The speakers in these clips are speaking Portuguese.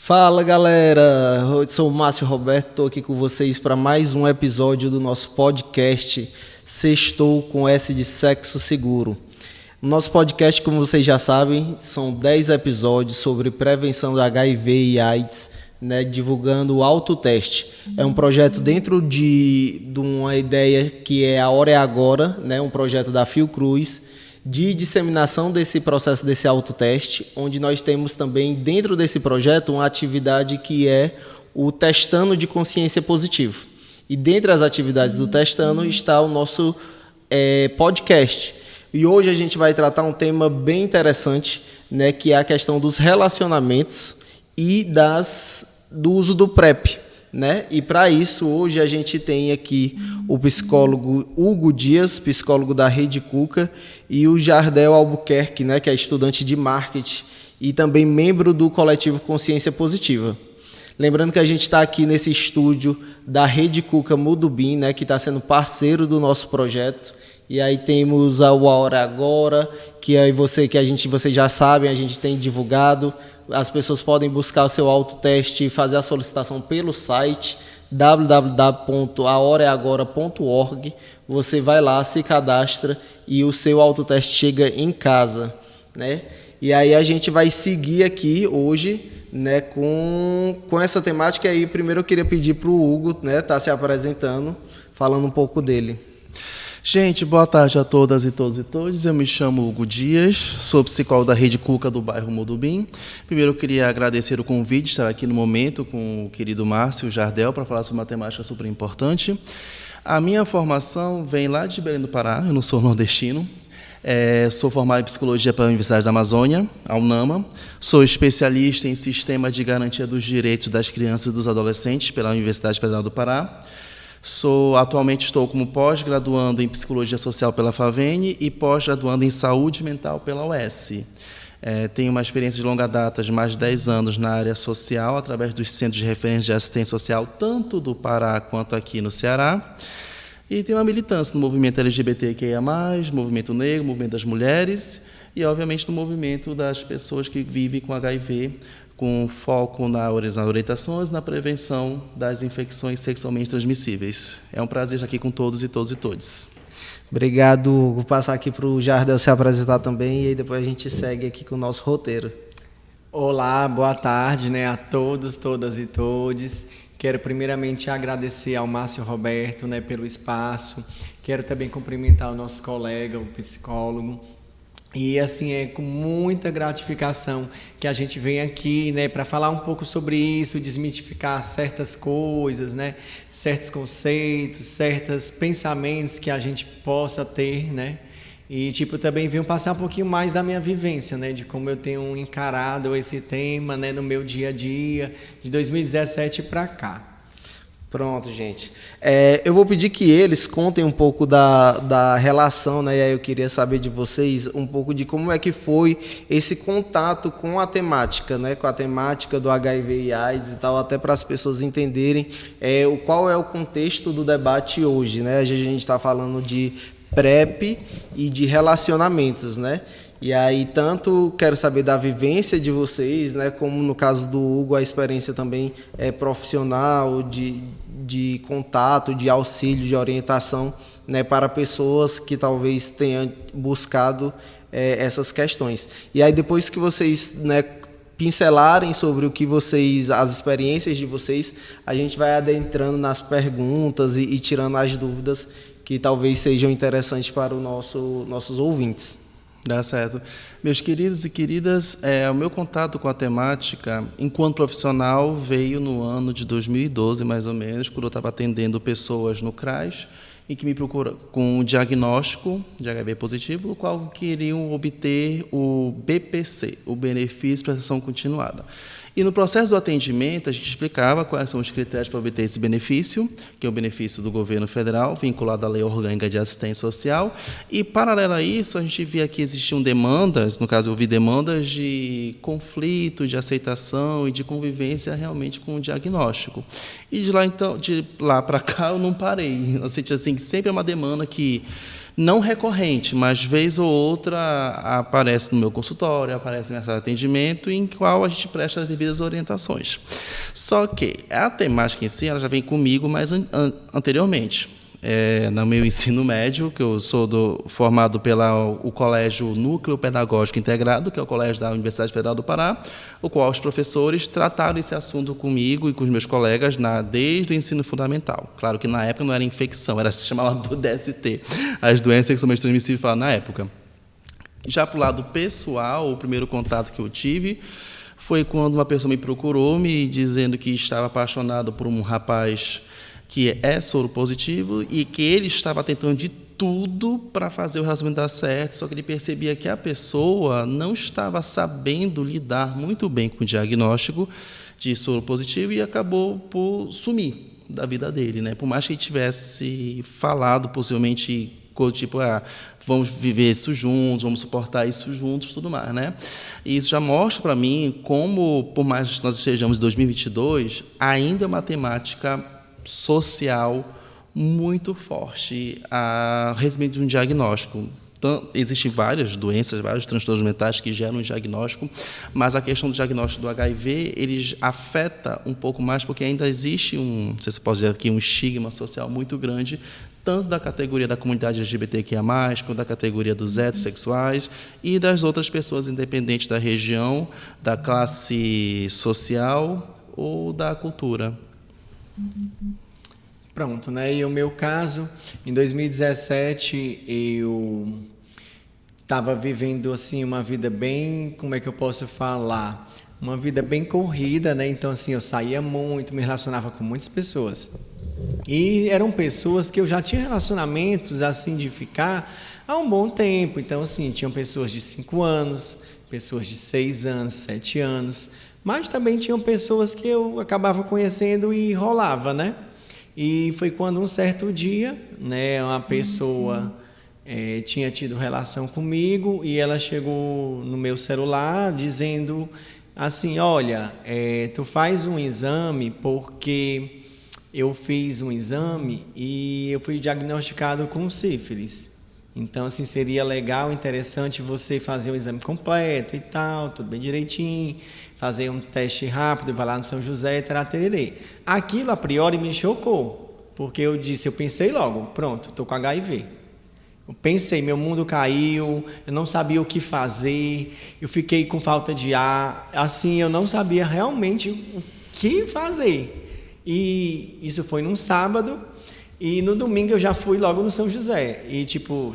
Fala galera, eu sou o Márcio Roberto, estou aqui com vocês para mais um episódio do nosso podcast Sextou com S de Sexo Seguro. No nosso podcast, como vocês já sabem, são 10 episódios sobre prevenção do HIV e AIDS, divulgando o autoteste. É um projeto dentro de uma ideia que é A Hora é Agora, um projeto da Fiocruz, de disseminação desse processo desse autoteste, onde nós temos também dentro desse projeto uma atividade que é o Testando de Consciência Positiva. E dentre as atividades do Testando está o nosso podcast. E hoje a gente vai tratar um tema bem interessante, que é a questão dos relacionamentos e do uso do PrEP. E para isso, hoje a gente tem aqui o psicólogo Hugo Dias, psicólogo da Rede Cuca, e o Jardel Albuquerque, que é estudante de marketing e também membro do coletivo Consciência Positiva. Lembrando que a gente está aqui nesse estúdio da Rede Cuca Mudubim, que está sendo parceiro do nosso projeto. E aí temos a Hora Agora, que aí vocês já sabem, a gente tem divulgado. As pessoas podem buscar o seu autoteste e fazer a solicitação pelo site www.ahoraeagora.org. Você vai lá, se cadastra e o seu autoteste chega em casa. E aí a gente vai seguir aqui hoje com essa temática aí. Primeiro eu queria pedir para o Hugo tá se apresentando, falando um pouco dele. Gente, boa tarde a todas e todos e todos. Eu me chamo Hugo Dias, sou psicólogo da Rede Cuca do bairro Mudubim. Primeiro eu queria agradecer o convite de estar aqui no momento com o querido Márcio Jardel para falar sobre uma temática super importante. A minha formação vem lá de Belém do Pará, eu não sou nordestino. Sou formado em Psicologia pela Universidade da Amazônia, a UNAMA. Sou especialista em Sistema de Garantia dos Direitos das Crianças e dos Adolescentes pela Universidade Federal do Pará. Atualmente estou como pós-graduando em Psicologia Social pela FAVENE e pós-graduando em Saúde Mental pela UES. Tenho uma experiência de longa data de mais de 10 anos na área social, através dos Centros de Referência de Assistência Social, tanto do Pará quanto aqui no Ceará. E tenho uma militância no movimento LGBTQIA+, movimento negro, movimento das mulheres e, obviamente, no movimento das pessoas que vivem com HIV, com foco nas orientações e na prevenção das infecções sexualmente transmissíveis. É um prazer estar aqui com todos e todos. Obrigado, Hugo. Vou passar aqui para o Jardel se apresentar também e aí depois a gente segue aqui com o nosso roteiro. Olá, boa tarde a todos, todas e todes. Quero primeiramente agradecer ao Márcio Roberto pelo espaço. Quero também cumprimentar o nosso colega, o psicólogo. E assim, é com muita gratificação que a gente vem aqui para falar um pouco sobre isso, desmitificar certas coisas, certos conceitos, certos pensamentos que a gente possa ter, E também venho passar um pouquinho mais da minha vivência, de como eu tenho encarado esse tema, no meu dia a dia, de 2017 para cá. Pronto, gente. Eu vou pedir que eles contem um pouco da relação, e aí eu queria saber de vocês um pouco de como é que foi esse contato com a temática, com a temática do HIV e AIDS e tal, até para as pessoas entenderem qual é o contexto do debate hoje, A gente está falando de PrEP e de relacionamentos, E aí, tanto quero saber da vivência de vocês, como no caso do Hugo, a experiência também profissional, de contato, de auxílio, de orientação, para pessoas que talvez tenham buscado essas questões. E aí, depois que vocês pincelarem sobre as experiências de vocês, a gente vai adentrando nas perguntas e tirando as dúvidas que talvez sejam interessantes para os nossos ouvintes. Dá certo. Meus queridos e queridas, o meu contato com a temática, enquanto profissional, veio no ano de 2012, mais ou menos, quando eu estava atendendo pessoas no CRAS e que me procuram com um diagnóstico de HIV positivo, no qual queriam obter o BPC, o benefício de prestação continuada. E no processo do atendimento, a gente explicava quais são os critérios para obter esse benefício, que é o benefício do governo federal, vinculado à Lei Orgânica de Assistência Social. E, paralelo a isso, a gente via que existiam demandas, no caso, eu vi demandas de conflito, de aceitação e de convivência realmente com o diagnóstico. E de lá para cá, eu não parei. Eu senti assim, que sempre é uma demanda que não recorrente, mas vez ou outra aparece no meu consultório, aparece nesse atendimento, em qual a gente presta as devidas orientações. Só que a temática em si ela já vem comigo mais anteriormente. No meu ensino médio, que eu sou formado pelo Colégio Núcleo Pedagógico Integrado, que é o colégio da Universidade Federal do Pará, o qual os professores trataram esse assunto comigo e com os meus colegas desde o ensino fundamental. Claro que na época não era infecção, se chamava do DST, as doenças sexualmente transmissíveis na época. Já para o lado pessoal, o primeiro contato que eu tive foi quando uma pessoa me procurou, me dizendo que estava apaixonado por um rapaz que é soro positivo e que ele estava tentando de tudo para fazer o relacionamento dar certo, só que ele percebia que a pessoa não estava sabendo lidar muito bem com o diagnóstico de soro positivo e acabou por sumir da vida dele, né? Por mais que ele tivesse falado possivelmente tipo, vamos viver isso juntos, vamos suportar isso juntos, tudo mais, né? E isso já mostra para mim como, por mais que nós estejamos em 2022, ainda é uma temática social muito forte a respeito de um diagnóstico. Então, existem várias doenças, vários transtornos mentais que geram um diagnóstico, mas a questão do diagnóstico do HIV, ele afeta um pouco mais, porque ainda existe não sei se pode dizer aqui, um estigma social muito grande, tanto da categoria da comunidade LGBTQIA+, quanto da categoria dos heterossexuais e das outras pessoas, independente da região, da classe social ou da cultura. Pronto, né? E o meu caso, em 2017, eu estava vivendo assim uma vida bem, como é que eu posso falar? Uma vida bem corrida, né? Então assim, eu saía muito, me relacionava com muitas pessoas. E eram pessoas que eu já tinha relacionamentos assim de ficar há um bom tempo. Então assim, tinham pessoas de 5 anos, pessoas de 6 anos, 7 anos, mas também tinham pessoas que eu acabava conhecendo e rolava, né? E foi quando um certo dia, né, uma pessoa tinha tido relação comigo e ela chegou no meu celular dizendo assim, olha, tu faz um exame porque eu fiz um exame e eu fui diagnosticado com sífilis. Então, assim, seria legal, interessante você fazer o exame completo e tal, tudo bem direitinho, fazer um teste rápido, vai lá no São José, tererê. Aquilo, a priori, me chocou, porque eu pensei logo, pronto, estou com HIV. Eu pensei, meu mundo caiu, eu não sabia o que fazer, eu fiquei com falta de ar, assim, eu não sabia realmente o que fazer. E isso foi num sábado, e no domingo eu já fui logo no São José. E,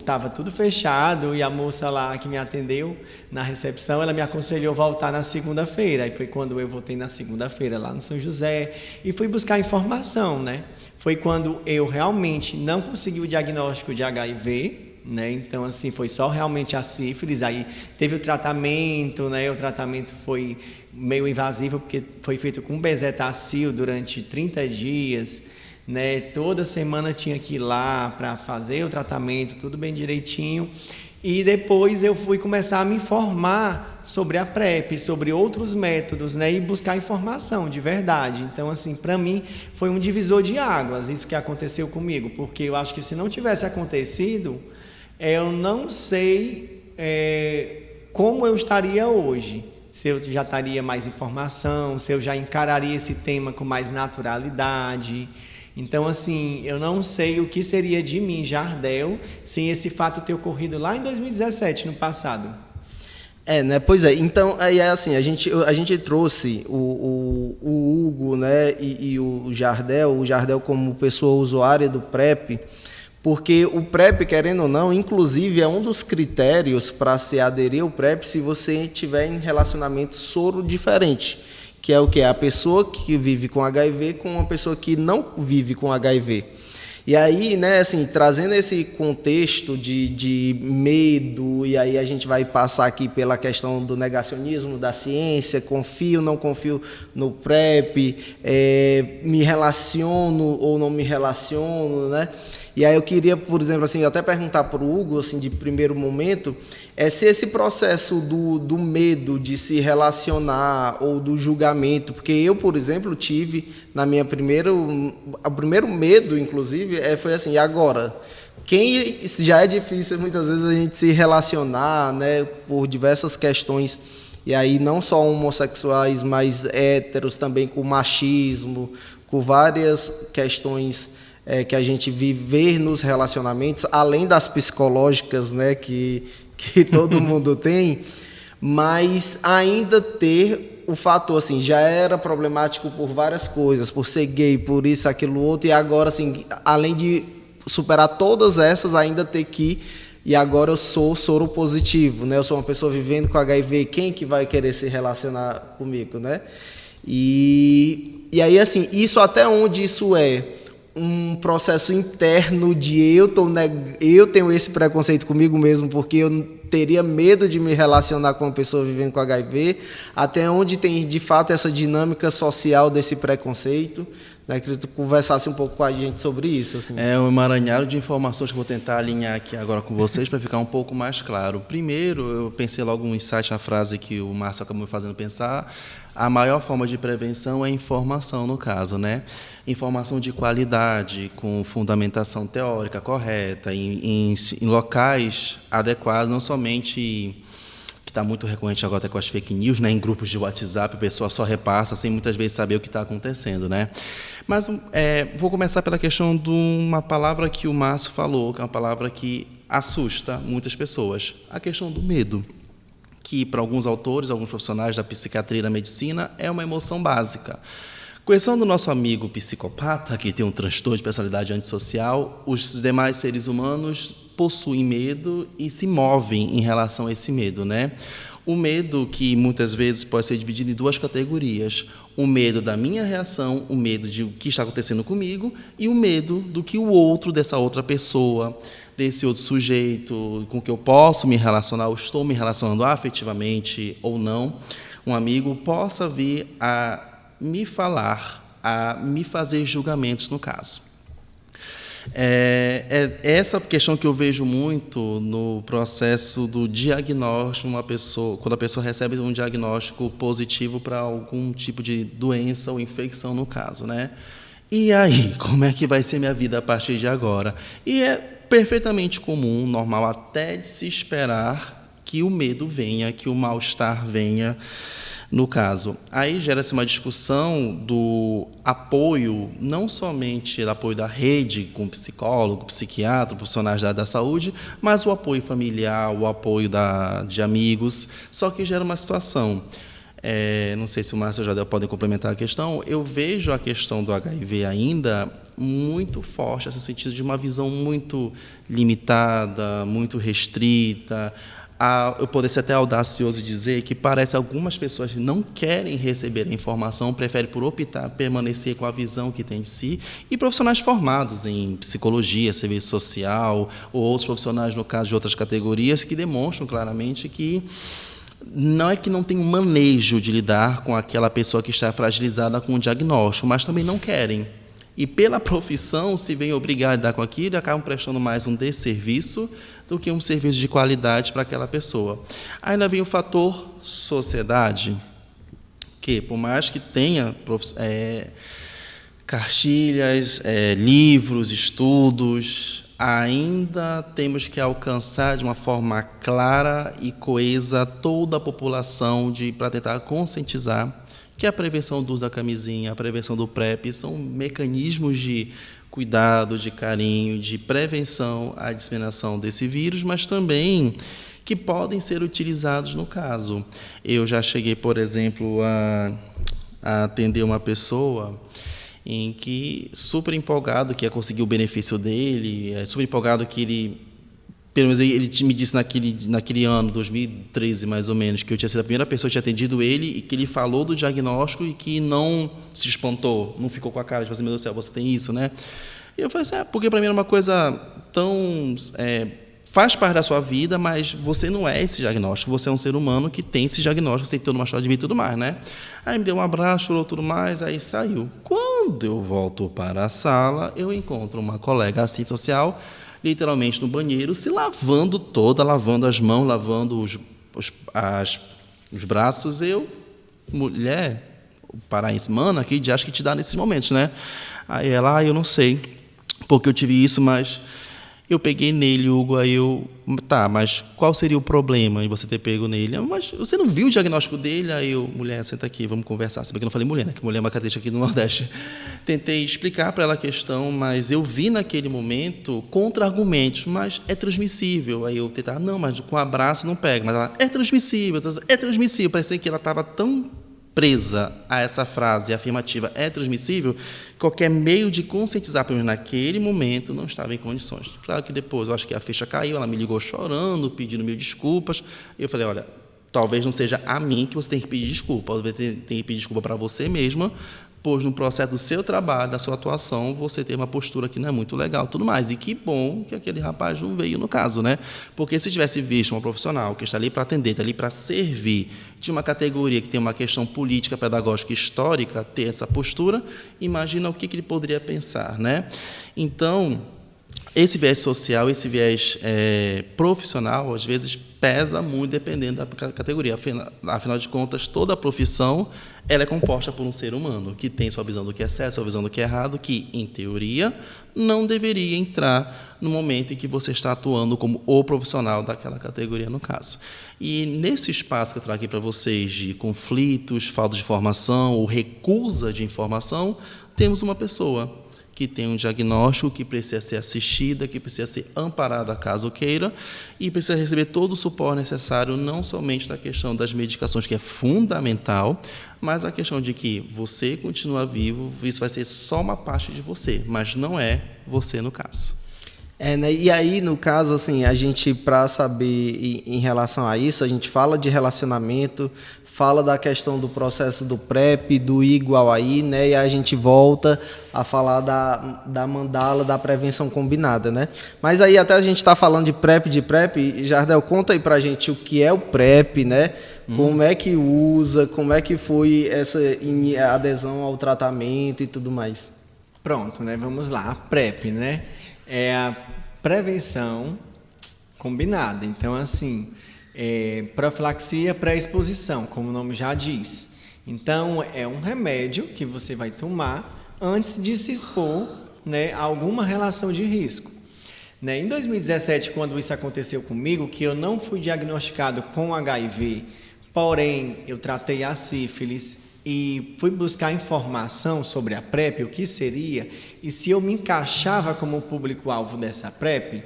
tava tudo fechado, e a moça lá que me atendeu na recepção, ela me aconselhou voltar na segunda-feira. E foi quando eu voltei na segunda-feira lá no São José e fui buscar informação, né? Foi quando eu realmente não consegui o diagnóstico de HIV, né? Então, assim, foi só realmente a sífilis. Aí teve o tratamento, né? O tratamento foi meio invasivo, porque foi feito com bezetacil durante 30 dias, né? Toda semana tinha que ir lá para fazer o tratamento, tudo bem direitinho. E depois eu fui começar a me informar sobre a PrEP, sobre outros métodos, né? E buscar informação de verdade. Então, assim, para mim foi um divisor de águas isso que aconteceu comigo, porque eu acho que se não tivesse acontecido, eu não sei como eu estaria hoje. Se eu já estaria mais informação, se eu já encararia esse tema com mais naturalidade. Então, assim, eu não sei o que seria de mim, Jardel, sem esse fato ter ocorrido lá em 2017, no passado. Né? Pois é. Então, aí assim, a gente trouxe o Hugo, né, e o Jardel como pessoa usuária do PrEP, porque o PrEP, querendo ou não, inclusive é um dos critérios para se aderir ao PrEP se você tiver em relacionamento soro diferente, que é o que? A pessoa que vive com HIV com uma pessoa que não vive com HIV. E aí, né, assim, trazendo esse contexto de medo, e aí a gente vai passar aqui pela questão do negacionismo da ciência, confio, não confio no PrEP, me relaciono ou não me relaciono, né? E aí eu queria, por exemplo, assim, até perguntar para o Hugo, assim, de primeiro momento, se esse processo do medo de se relacionar ou do julgamento, porque eu, por exemplo, tive o primeiro medo, inclusive, foi assim, e agora? já é difícil muitas vezes a gente se relacionar, né, por diversas questões, e aí não só homossexuais, mas héteros também, com machismo, com várias questões que a gente vive nos relacionamentos, além das psicológicas, né, que todo mundo tem, mas ainda ter o fator, assim, já era problemático por várias coisas, por ser gay, por isso, aquilo, outro, e agora, assim, além de superar todas essas, ainda ter que, e agora eu sou soro positivo, né? Eu sou uma pessoa vivendo com HIV, quem que vai querer se relacionar comigo, né? E aí, assim, isso até onde isso é um processo interno de eu tenho esse preconceito comigo mesmo, porque eu teria medo de me relacionar com uma pessoa vivendo com HIV, até onde tem, de fato, essa dinâmica social desse preconceito, né? Queria que tu conversasse um pouco com a gente sobre isso. Assim. É um emaranhado de informações que eu vou tentar alinhar aqui agora com vocês para ficar um pouco mais claro. Primeiro, eu pensei logo um insight na frase que o Márcio acabou me fazendo pensar. A maior forma de prevenção é informação, no caso, né? Informação de qualidade, com fundamentação teórica correta, em locais adequados, não somente, que está muito recorrente agora até com as fake news, né? Em grupos de WhatsApp, a pessoa só repassa sem muitas vezes saber o que está acontecendo, né? Mas vou começar pela questão de uma palavra que o Márcio falou, que é uma palavra que assusta muitas pessoas, a questão do medo, que para alguns autores, alguns profissionais da psiquiatria e da medicina, é uma emoção básica. Com exceção do nosso amigo psicopata, que tem um transtorno de personalidade antissocial, os demais seres humanos possuem medo e se movem em relação a esse medo, né? O medo que muitas vezes pode ser dividido em duas categorias: o medo da minha reação, o medo de o que está acontecendo comigo, e o medo do que o outro, dessa outra pessoa, desse outro sujeito com que eu posso me relacionar, ou estou me relacionando afetivamente ou não, um amigo, possa vir a me falar, a me fazer julgamentos no caso. É essa questão que eu vejo muito no processo do diagnóstico, quando a pessoa recebe um diagnóstico positivo para algum tipo de doença ou infecção no caso, né? E aí, como é que vai ser minha vida a partir de agora? E é perfeitamente comum, normal, até de se esperar que o medo venha, que o mal-estar venha, no caso. Aí gera-se uma discussão do apoio, não somente do apoio da rede, com psicólogo, psiquiatra, profissionais da área da saúde, mas o apoio familiar, o apoio de amigos, só que gera uma situação. Não sei se o Márcio já pode complementar a questão. Eu vejo a questão do HIV ainda muito forte, no sentido de uma visão muito limitada, muito restrita. Eu poderia ser até audacioso dizer que parece que algumas pessoas não querem receber a informação, preferem por optar permanecer com a visão que tem de si, e profissionais formados em psicologia, serviço social, ou outros profissionais, no caso de outras categorias, que demonstram claramente que não é que não tem um manejo de lidar com aquela pessoa que está fragilizada com o diagnóstico, mas também não querem. E pela profissão, se vem obrigado a lidar com aquilo, acabam prestando mais um desserviço do que um serviço de qualidade para aquela pessoa. Ainda vem o fator sociedade, que por mais que tenha cartilhas, livros, estudos, ainda temos que alcançar de uma forma clara e coesa toda a população para tentar conscientizar que a prevenção do uso da camisinha, a prevenção do PrEP, são mecanismos de cuidado, de carinho, de prevenção à disseminação desse vírus, mas também que podem ser utilizados no caso. Eu já cheguei, por exemplo, a atender uma pessoa em que, super empolgado que ia conseguir o benefício dele, super empolgado que ele... Pelo menos ele me disse naquele ano, 2013 mais ou menos, que eu tinha sido a primeira pessoa que tinha atendido ele e que ele falou do diagnóstico e que não se espantou, não ficou com a cara de assim, meu Deus do céu, você tem isso, né? E eu falei assim, porque para mim era uma coisa tão... faz parte da sua vida, mas você não é esse diagnóstico, você é um ser humano que tem esse diagnóstico, você tem toda uma história de vida e tudo mais, né? Aí me deu um abraço, chorou tudo mais, aí saiu. Quando eu volto para a sala, eu encontro uma colega assistente social, literalmente no banheiro, se lavando toda, lavando as mãos, lavando os braços. Eu, mulher, paraense, mano, que de acho que te dá nesses momentos, né? Aí ela, eu não sei porque eu tive isso, mas Eu peguei nele, Hugo, aí tá, mas qual seria o problema em você ter pego nele? Mas você não viu o diagnóstico dele? Aí mulher, senta aqui, vamos conversar. Se bem que eu não falei mulher, né? Que mulher é uma característica aqui do Nordeste. Tentei explicar para ela a questão, mas eu vi naquele momento contra-argumentos, mas é transmissível. Aí eu tentava, não, mas com abraço não pega. Mas ela, é transmissível. Parecia que ela estava tão presa a essa frase afirmativa, é transmissível, qualquer meio de conscientizar, pelo menos naquele momento, não estava em condições. Claro que depois, eu acho que a ficha caiu, ela me ligou chorando, pedindo mil desculpas, e eu falei, olha, talvez não seja a mim que você tem que pedir desculpa, você tem que pedir desculpa para você mesma, pois no processo do seu trabalho, da sua atuação, você tem uma postura que não é muito legal, tudo mais. E que bom que aquele rapaz não veio no caso, né? Porque se tivesse visto uma profissional que está ali para atender, está ali para servir, de uma categoria que tem uma questão política, pedagógica, histórica, ter essa postura, imagina o que ele poderia pensar, né? Então, esse viés social, esse viés profissional, às vezes pesa muito dependendo da categoria. Afinal de contas, toda a profissão ela é composta por um ser humano que tem sua visão do que é certo, sua visão do que é errado, que, em teoria, não deveria entrar no momento em que você está atuando como o profissional daquela categoria, no caso. E nesse espaço que eu trago aqui para vocês de conflitos, falta de informação ou recusa de informação, temos uma pessoa que tem um diagnóstico, que precisa ser assistida, que precisa ser amparada caso queira, e precisa receber todo o suporte necessário, não somente na questão das medicações, que é fundamental, mas a questão de que você continua vivo, isso vai ser só uma parte de você, mas não é você no caso. Né? E aí, no caso, assim, a gente, para saber em relação a isso, a gente fala de relacionamento, fala da questão do processo do PrEP, do I igual a I, né? E a gente volta a falar da mandala, da prevenção combinada, né? Mas aí até a gente está falando de PrEP, Jardel, conta aí para a gente o que é o PrEP, né? Como é que usa, como é que foi essa adesão ao tratamento e tudo mais. Pronto, né? Vamos lá, a PrEP, né? É a prevenção combinada. Então, assim, profilaxia pré-exposição, como o nome já diz. Então, é um remédio que você vai tomar antes de se expor, né, a alguma relação de risco. Né? Em 2017, quando isso aconteceu comigo, que eu não fui diagnosticado com HIV, porém, eu tratei a sífilis e fui buscar informação sobre a PrEP, o que seria, e se eu me encaixava como público-alvo dessa PrEP,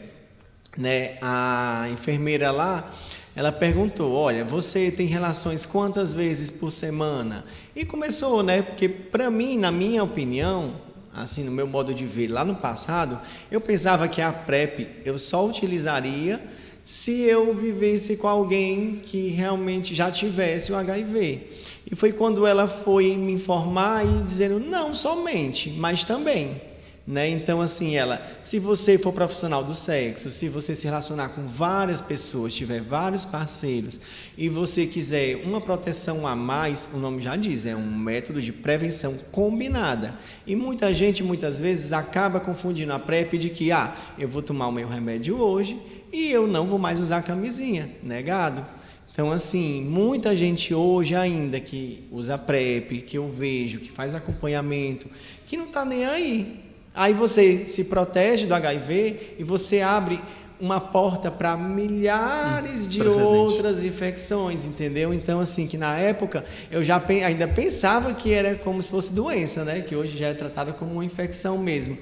né, a enfermeira lá, ela perguntou, olha, você tem relações quantas vezes por semana? E começou, né, porque para mim, na minha opinião, assim, no meu modo de ver, lá no passado, eu pensava que a PrEP eu só utilizaria se eu vivesse com alguém que realmente já tivesse o HIV. E foi quando ela foi me informar e dizendo, não somente, mas também. Né? Então, assim, se você for profissional do sexo, se você se relacionar com várias pessoas, tiver vários parceiros, e você quiser uma proteção a mais, o nome já diz, é um método de prevenção combinada. E muita gente, muitas vezes, acaba confundindo a PrEP de que, eu vou tomar o meu remédio hoje e eu não vou mais usar camisinha, negado. Então, assim, muita gente hoje ainda que usa PrEP, que eu vejo, que faz acompanhamento, que não está nem aí. Aí você se protege do HIV e você abre uma porta para milhares de outras infecções, entendeu? Então, assim, que na época eu já ainda pensava que era como se fosse doença, né? Que hoje já é tratada como uma infecção mesmo.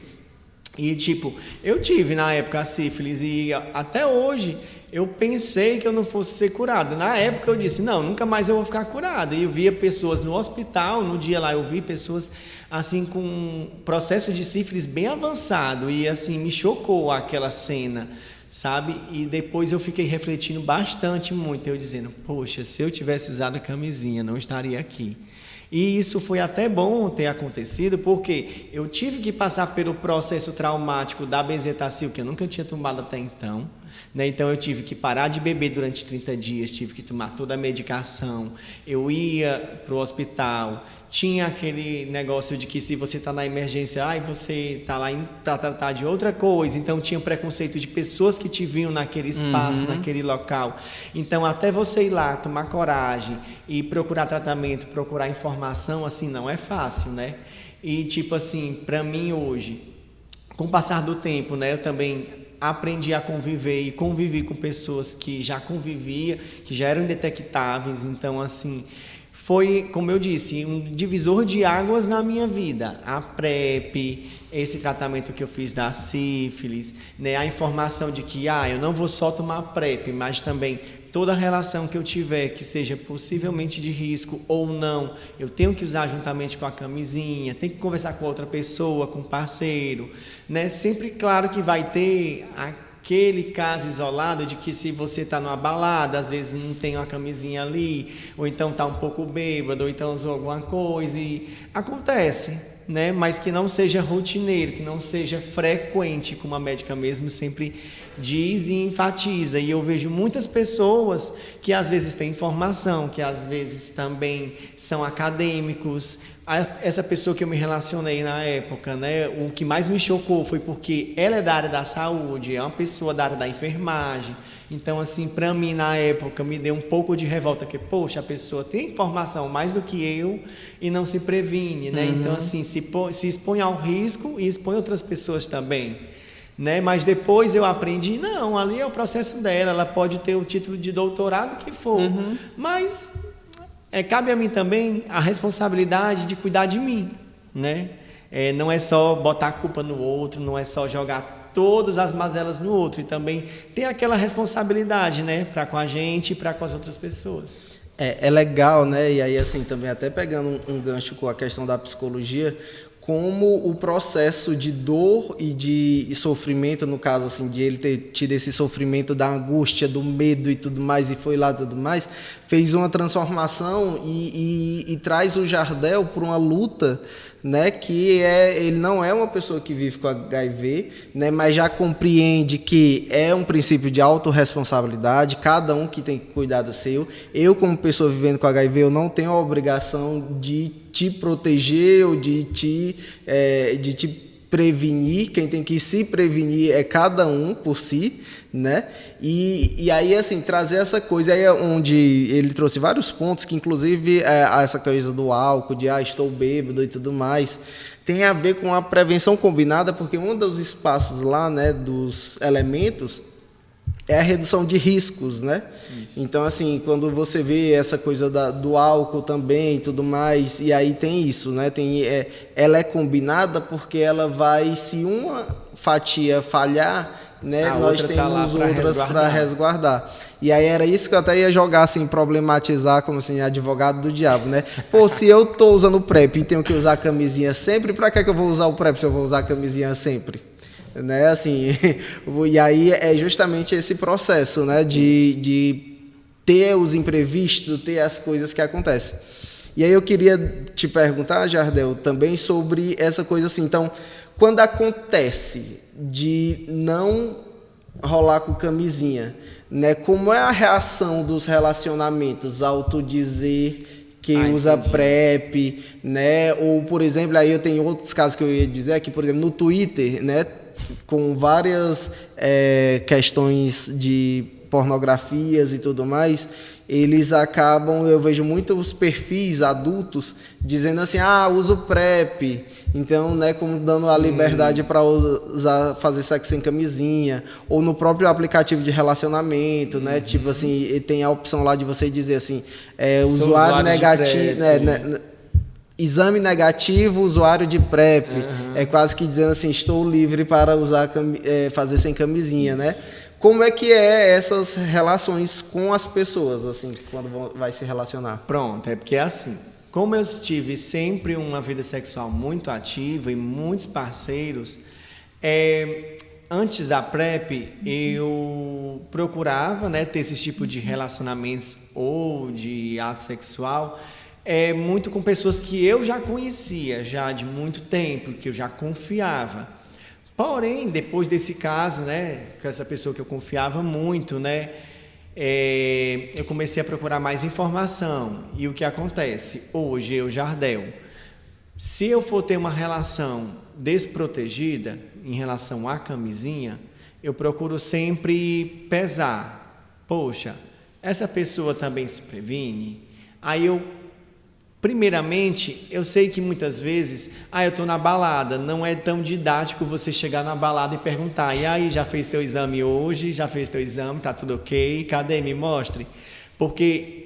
E, tipo, eu tive na época a sífilis e até hoje eu pensei que eu não fosse ser curado. Na época eu disse, não, nunca mais eu vou ficar curado. E eu via pessoas no hospital, no dia lá eu vi pessoas assim com um processo de sífilis bem avançado e assim me chocou aquela cena, sabe? E depois eu fiquei refletindo bastante muito, eu dizendo, poxa, se eu tivesse usado a camisinha, não estaria aqui. E isso foi até bom ter acontecido, porque eu tive que passar pelo processo traumático da benzetacil, que eu nunca tinha tomado até então. Né? Então eu tive que parar de beber durante 30 dias, tive que tomar toda a medicação, eu ia para o hospital, tinha aquele negócio de que se você está na emergência, você está lá para tratar de outra coisa, então tinha preconceito de pessoas que te viam naquele espaço, naquele local. Então até você ir lá, tomar coragem e procurar tratamento, procurar informação, assim, não é fácil, né? E tipo assim, para mim hoje, com o passar do tempo, né, eu também aprendi a conviver e convivi com pessoas que já convivia, que já eram indetectáveis. Então, assim, foi, como eu disse, um divisor de águas na minha vida. A PrEP, esse tratamento que eu fiz da sífilis, né? A informação de que eu não vou só tomar PrEP, mas também toda relação que eu tiver que seja possivelmente de risco ou não, eu tenho que usar juntamente com a camisinha, tenho que conversar com outra pessoa, com um parceiro, né? Sempre, claro que vai ter aquele caso isolado de que se você está numa balada, às vezes não tem uma camisinha ali, ou então está um pouco bêbado, ou então usou alguma coisa, e acontece, né? Mas que não seja rotineiro, que não seja frequente, como a médica mesmo sempre diz e enfatiza. E eu vejo muitas pessoas que às vezes têm formação, que às vezes também são acadêmicos. Essa pessoa que eu me relacionei na época, né, o que mais me chocou foi porque ela é da área da saúde, é uma pessoa da área da enfermagem. Então, assim, para mim, na época, me deu um pouco de revolta, porque, poxa, a pessoa tem informação mais do que eu e não se previne, né? Então, assim, se expõe ao risco e expõe outras pessoas também, né? Mas depois eu aprendi, não, ali é o processo dela, ela pode ter o título de doutorado que for, mas cabe a mim também a responsabilidade de cuidar de mim, né? Não é só botar a culpa no outro, não é só jogar todas as mazelas no outro, e também tem aquela responsabilidade, né, para com a gente e para com as outras pessoas. É legal, né? E aí, assim, também até pegando um gancho com a questão da psicologia, como o processo de dor e de sofrimento, no caso, assim, de ele ter tido esse sofrimento da angústia, do medo e tudo mais, e foi lá e tudo mais, fez uma transformação e traz o Jardel para uma luta, né, que ele não é uma pessoa que vive com HIV, né, mas já compreende que é um princípio de autorresponsabilidade, cada um que tem que cuidar do seu. Eu, como pessoa vivendo com HIV, eu não tenho a obrigação de te proteger ou de te prevenir. Quem tem que se prevenir é cada um por si, né? E aí, assim, trazer essa coisa aí é onde ele trouxe vários pontos, que inclusive essa coisa do álcool, de estou bêbado e tudo mais, tem a ver com a prevenção combinada, porque um dos espaços lá, né, dos elementos é a redução de riscos, né? Isso. Então, assim, quando você vê essa coisa do álcool também e tudo mais, e aí tem isso, né? Ela é combinada porque ela vai, se uma fatia falhar, né, nós temos outras para resguardar. E aí era isso que eu até ia jogar, assim, problematizar, como assim, advogado do diabo, né? Pô, se eu tô usando o PrEP e tenho que usar a camisinha sempre, para que eu vou usar o PrEP se eu vou usar a camisinha sempre? Né, assim, e aí é justamente esse processo, né, de ter os imprevistos, ter as coisas que acontecem. E aí eu queria te perguntar, Jardel, também sobre essa coisa assim, então, quando acontece de não rolar com camisinha, né, como é a reação dos relacionamentos ao tu dizer que usa PrEP, né, ou, por exemplo, aí eu tenho outros casos que eu ia dizer aqui, por exemplo, no Twitter, né, com várias questões de pornografias e tudo mais, eles acabam, eu vejo muitos perfis adultos dizendo assim, uso PrEP, então, né, como dando a liberdade para fazer sexo sem camisinha, ou no próprio aplicativo de relacionamento, né, tipo assim, tem a opção lá de você dizer assim, usuário negativo, exame negativo, usuário de PrEP, é quase que dizendo assim, estou livre para fazer sem camisinha, né? Como é que essas relações com as pessoas, assim, quando vai se relacionar? Pronto, é porque é assim, como eu tive sempre uma vida sexual muito ativa e muitos parceiros, antes da PrEP, eu procurava, né, ter esse tipo de relacionamentos ou de ato sexual muito com pessoas que eu já conhecia, já de muito tempo, que eu já confiava. Porém, depois desse caso, né, com essa pessoa que eu confiava muito, né, eu comecei a procurar mais informação. E o que acontece? Hoje, eu, Jardel, se eu for ter uma relação desprotegida em relação à camisinha, eu procuro sempre pesar. Poxa, essa pessoa também se previne? Aí eu Primeiramente, eu sei que muitas vezes, eu estou na balada, não é tão didático você chegar na balada e perguntar, e aí, já fez teu exame hoje? Já fez teu exame? Tá tudo ok? Cadê? Me mostre. Porque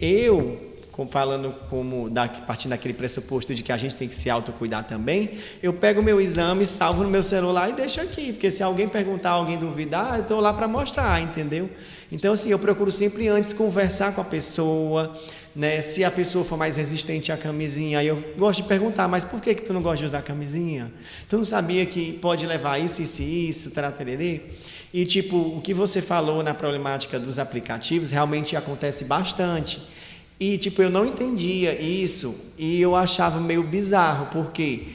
partindo daquele pressuposto de que a gente tem que se autocuidar também, eu pego o meu exame, salvo no meu celular e deixo aqui, porque se alguém perguntar, alguém duvidar, eu estou lá para mostrar, entendeu? Então, assim, eu procuro sempre antes conversar com a pessoa, né? Se a pessoa for mais resistente à camisinha, aí eu gosto de perguntar, mas por que tu não gosta de usar camisinha? Tu não sabia que pode levar isso, taratererê? E, tipo, o que você falou na problemática dos aplicativos realmente acontece bastante. E, tipo, eu não entendia isso e eu achava meio bizarro, porque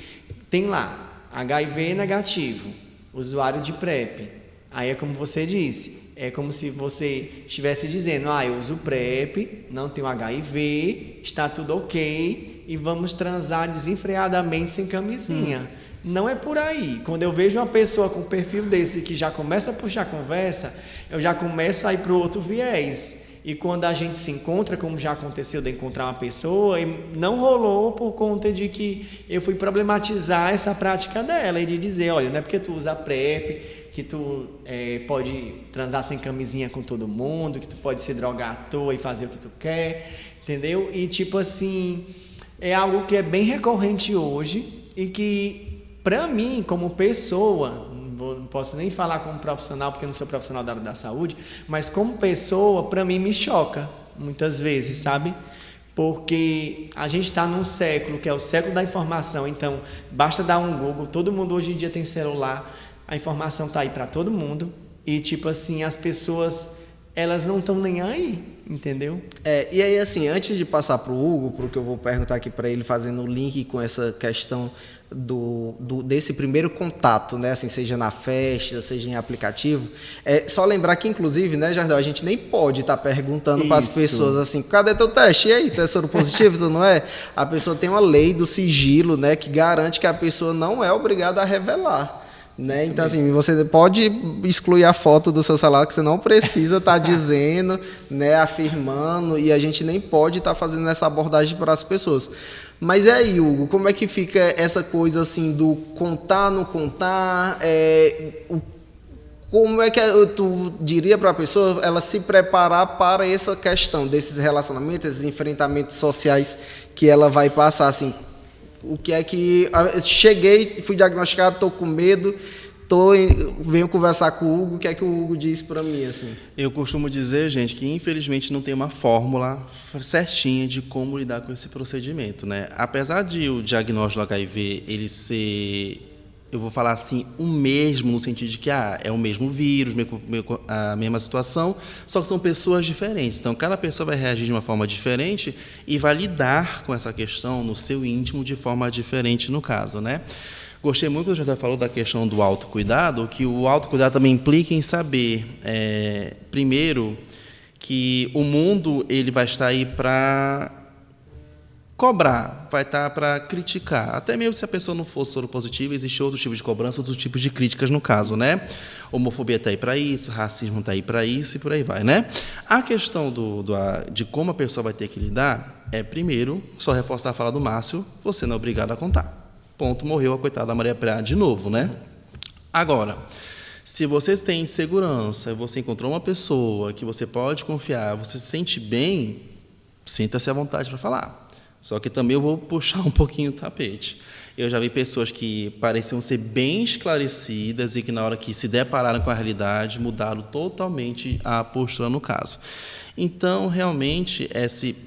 tem lá, HIV negativo, usuário de PrEP. Aí é como você disse, é como se você estivesse dizendo, eu uso PrEP, não tenho HIV, está tudo ok e vamos transar desenfreadamente sem camisinha. Não é por aí. Quando eu vejo uma pessoa com um perfil desse que já começa a puxar conversa, eu já começo a ir para o outro viés. E quando a gente se encontra, como já aconteceu de encontrar uma pessoa, e não rolou por conta de que eu fui problematizar essa prática dela e de dizer, olha, não é porque tu usa PrEP que tu pode transar sem camisinha com todo mundo, que tu pode se drogar à toa e fazer o que tu quer, entendeu? E tipo assim, é algo que é bem recorrente hoje e que, para mim, como pessoa, não posso nem falar como profissional, porque eu não sou profissional da área da saúde, mas como pessoa, para mim, me choca, muitas vezes, sabe? Porque a gente está num século, que é o século da informação, então, basta dar um Google, todo mundo hoje em dia tem celular, a informação está aí para todo mundo, e, tipo assim, as pessoas, elas não estão nem aí, entendeu? E aí, assim, antes de passar para o Hugo, porque eu vou perguntar aqui para ele, fazendo o link com essa questão desse primeiro contato, né, assim, seja na festa, seja em aplicativo, só lembrar que, inclusive, né, Jardel, a gente nem pode estar perguntando para as pessoas assim, cadê teu teste? E aí, tu é soro positivo, tu não é? A pessoa tem uma lei do sigilo, né, que garante que a pessoa não é obrigada a revelar. Né? Então, assim, você pode excluir a foto do seu celular, que você não precisa estar dizendo, né, afirmando, e a gente nem pode estar fazendo essa abordagem para as pessoas. Mas aí, Hugo, como é que fica essa coisa assim do contar, não contar? Como é que tu diria para a pessoa ela se preparar para essa questão desses relacionamentos, esses enfrentamentos sociais que ela vai passar, assim? O que é que... Cheguei, fui diagnosticado, estou com medo, venho conversar com o Hugo, o que é que o Hugo diz para mim, assim? Eu costumo dizer, gente, que infelizmente não tem uma fórmula certinha de como lidar com esse procedimento, né? Apesar de o diagnóstico do HIV, ele ser... Eu vou falar assim, o mesmo, no sentido de que é o mesmo vírus, a mesma situação, só que são pessoas diferentes. Então, cada pessoa vai reagir de uma forma diferente e vai lidar com essa questão no seu íntimo de forma diferente no caso, né? Gostei muito quando o Jardel falou da questão do autocuidado, que o autocuidado também implica em saber, primeiro, que o mundo ele vai estar aí para cobrar, vai estar para criticar. Até mesmo se a pessoa não fosse soropositiva, existe outro tipo de cobrança, outros tipos de críticas no caso, né? Homofobia está aí para isso, racismo está aí para isso e por aí vai, né? A questão de como a pessoa vai ter que lidar primeiro, só reforçar a fala do Márcio, você não é obrigado a contar. Ponto, morreu a coitada da Maria Praia de novo, né? Agora, se vocês têm segurança, você encontrou uma pessoa que você pode confiar, você se sente bem, sinta-se à vontade para falar. Só que também eu vou puxar um pouquinho o tapete. Eu já vi pessoas que pareciam ser bem esclarecidas e que, na hora que se depararam com a realidade, mudaram totalmente a postura no caso. Então, realmente,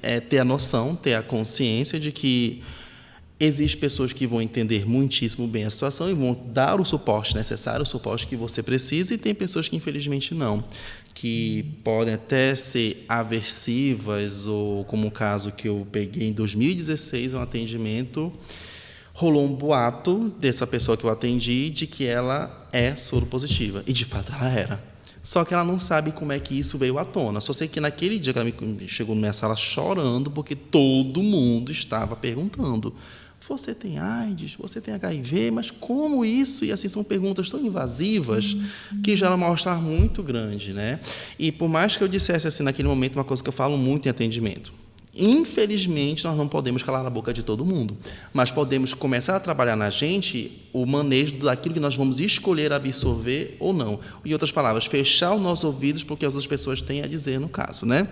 é ter a noção, ter a consciência de que existem pessoas que vão entender muitíssimo bem a situação e vão dar o suporte necessário, o suporte que você precisa, e tem pessoas que, infelizmente, não, que podem até ser aversivas, ou como o caso que eu peguei em 2016, um atendimento, rolou um boato dessa pessoa que eu atendi de que ela é soropositiva, e de fato ela era. Só que ela não sabe como é que isso veio à tona. Só sei que naquele dia que ela chegou na minha sala chorando, porque todo mundo estava perguntando: você tem AIDS, você tem HIV, mas como isso? E assim, são perguntas tão invasivas que já era um mal-estar muito grande, né? E por mais que eu dissesse assim naquele momento, uma coisa que eu falo muito em atendimento, Infelizmente, nós não podemos calar a boca de todo mundo, mas podemos começar a trabalhar na gente o manejo daquilo que nós vamos escolher absorver ou não. Em outras palavras, fechar os nossos ouvidos para o que as outras pessoas têm a dizer no caso, né?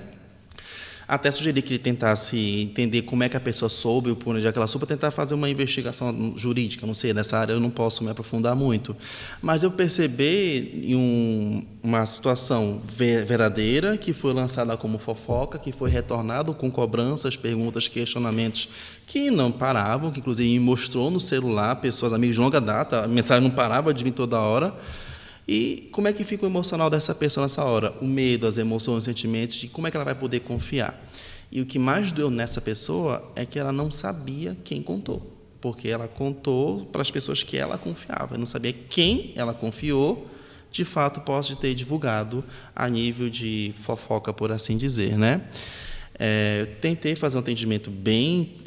Até sugeri que ele tentasse entender como é que a pessoa soube o onde é que ela soube, para tentar fazer uma investigação jurídica. Não sei, nessa área eu não posso me aprofundar muito. Mas eu percebi em uma situação verdadeira, que foi lançada como fofoca, que foi retornado com cobranças, perguntas, questionamentos que não paravam, que inclusive me mostrou no celular, pessoas, amigos de longa data, a mensagem não parava de vir toda hora. E como é que fica o emocional dessa pessoa nessa hora? O medo, as emoções, os sentimentos, de como é que ela vai poder confiar. E o que mais doeu nessa pessoa é que ela não sabia quem contou, porque ela contou para as pessoas que ela confiava, não sabia quem ela confiou, de fato, posso ter divulgado a nível de fofoca, por assim dizer, né? Tentei fazer um atendimento bem